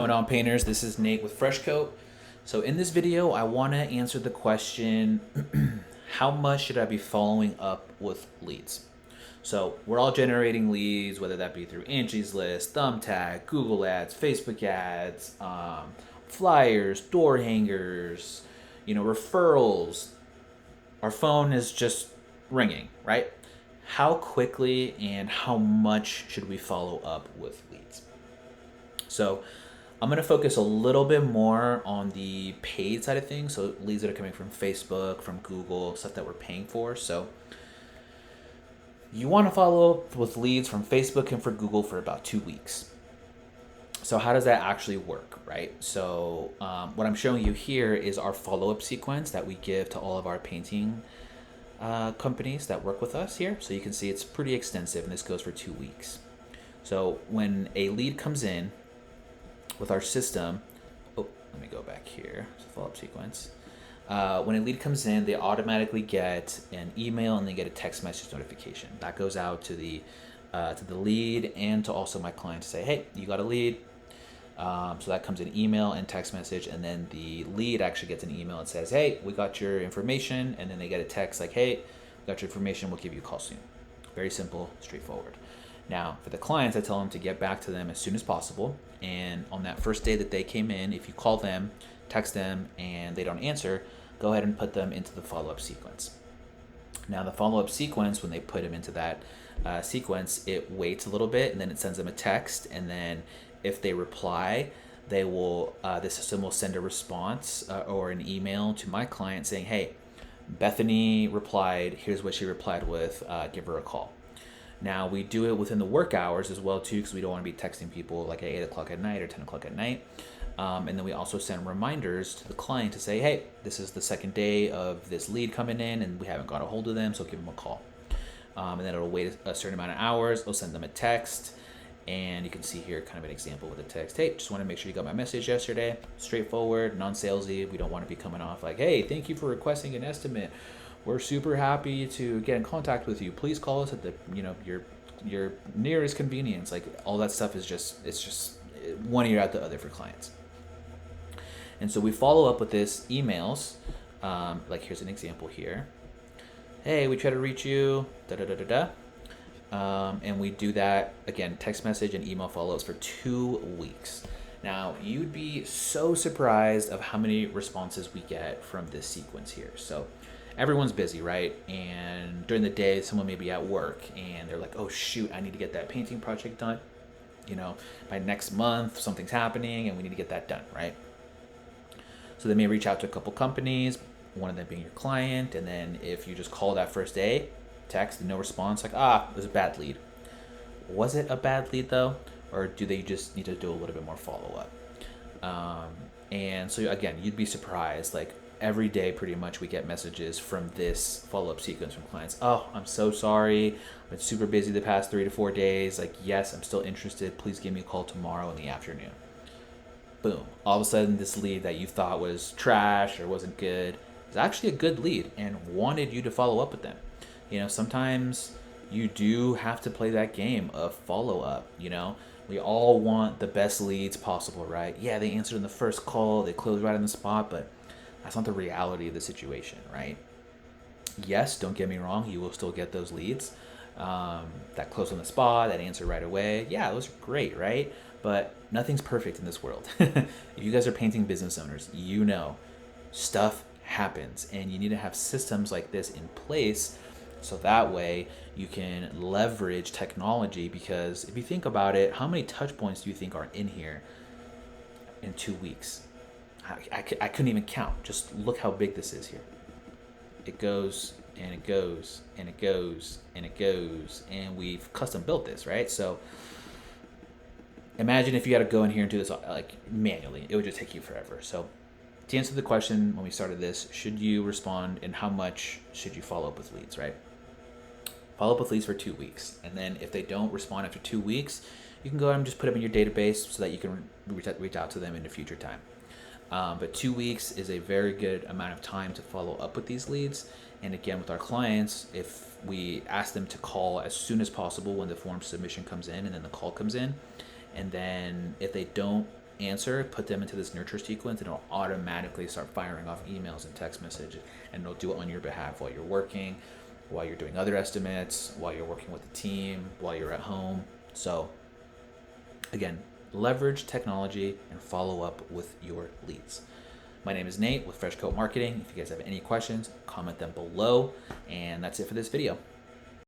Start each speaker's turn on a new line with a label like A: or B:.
A: Going on, painters? This is Nate with Fresh Coat. So in this video, I want to answer the question, how much should I be following up with leads? So we're all generating leads, whether that be through Angie's List, Thumbtack, Google Ads, Facebook Ads, flyers, door hangers, referrals. Our phone is just ringing, right? How quickly and how much should we follow up with leads? So I'm going to focus a little bit more on the paid side of things. So leads that are coming from Facebook, from Google, stuff that we're paying for. So you want to follow up with leads from Facebook and for Google for about 2 weeks. So how does that actually work, right? So what I'm showing you here is our follow-up sequence that we give to all of our painting companies that work with us here. So you can see it's pretty extensive, and this goes for 2 weeks. So when a lead comes in with our system, let me go back here, it's a follow-up sequence. When a lead comes in, they automatically get an email and they get a text message notification. That goes out to the lead and to also my client to say, hey, you got a lead. So that comes in email and text message, and then the lead actually gets an email and says, hey, we got your information, and then they get a text like, hey, we got your information, we'll give you a call soon. Very simple, straightforward. Now, for the clients, I tell them to get back to them as soon as possible. And on that first day that they came in, if you call them, text them, and they don't answer, go ahead and put them into the follow-up sequence. Now, the follow-up sequence, when they put them into that sequence, it waits a little bit, and then it sends them a text. And then if they reply, they will the system will send a response or an email to my client saying, hey, Bethany replied, here's what she replied with, give her a call. Now, we do it within the work hours as well, too, because we don't want to be texting people like at 8 o'clock at night or 10 o'clock at night. And then we also send reminders to the client to say, hey, this is the second day of this lead coming in, and we haven't got a hold of them, so give them a call. And then it'll wait a certain amount of hours. It'll send them a text. And you can see here kind of an example with a text. Hey, just want to make sure you got my message yesterday. Straightforward, non-salesy. We don't want to be coming off like, hey, thank you for requesting an estimate. We're super happy to get in contact with you. Please call us at the your nearest convenience. Like, all that stuff is just one ear out the other for clients. And so we follow up with this emails. Like, here's an example here. Hey, we try to reach you. Da da da da da. And we do that again, text message and email follow-ups for 2 weeks. Now, you'd be so surprised of how many responses we get from this sequence here. So everyone's busy, right? And during the day, someone may be at work and they're like, oh shoot, I need to get that painting project done. By next month, something's happening and we need to get that done, right? So they may reach out to a couple companies, one of them being your client. And then if you just call that first day, text, no response, like, it was a bad lead. Was it a bad lead though? Or do they just need to do a little bit more follow-up? And so again, you'd be surprised, like every day pretty much we get messages from this follow-up sequence from clients. Oh, I'm so sorry. I've been super busy the past 3 to 4 days. Like, yes, I'm still interested. Please give me a call tomorrow in the afternoon. Boom. All of a sudden, this lead that you thought was trash or wasn't good is actually a good lead and wanted you to follow up with them. Sometimes you do have to play that game of follow-up. We all want the best leads possible, right? Yeah, they answered in the first call, they closed right on the spot, but that's not the reality of the situation, right? Yes, don't get me wrong, you will still get those leads that close on the spot, that answer right away. Yeah, those are great, right? But nothing's perfect in this world. If you guys are painting business owners, stuff happens, and you need to have systems like this in place so that way you can leverage technology. Because if you think about it, how many touch points do you think are in here in 2 weeks? I couldn't even count. Just look how big this is here. It goes and it goes and it goes and it goes, and we've custom built this, right? So imagine if you had to go in here and do this like manually. It would just take you forever. So to answer the question when we started this, should you respond and how much should you follow up with leads, right? Follow up with leads for 2 weeks. And then if they don't respond after 2 weeks, you can go ahead and just put them in your database so that you can reach out to them in a future time. But 2 weeks is a very good amount of time to follow up with these leads. And again, with our clients, if we ask them to call as soon as possible when the form submission comes in and then the call comes in, and then if they don't answer, put them into this nurture sequence, and it'll automatically start firing off emails and text messages, and it'll do it on your behalf while you're working, while you're doing other estimates, while you're working with the team, while you're at home. So again, leverage technology and follow up with your leads. My name is Nate with Fresh Coat Marketing. If you guys have any questions, comment them below. And that's it for this video.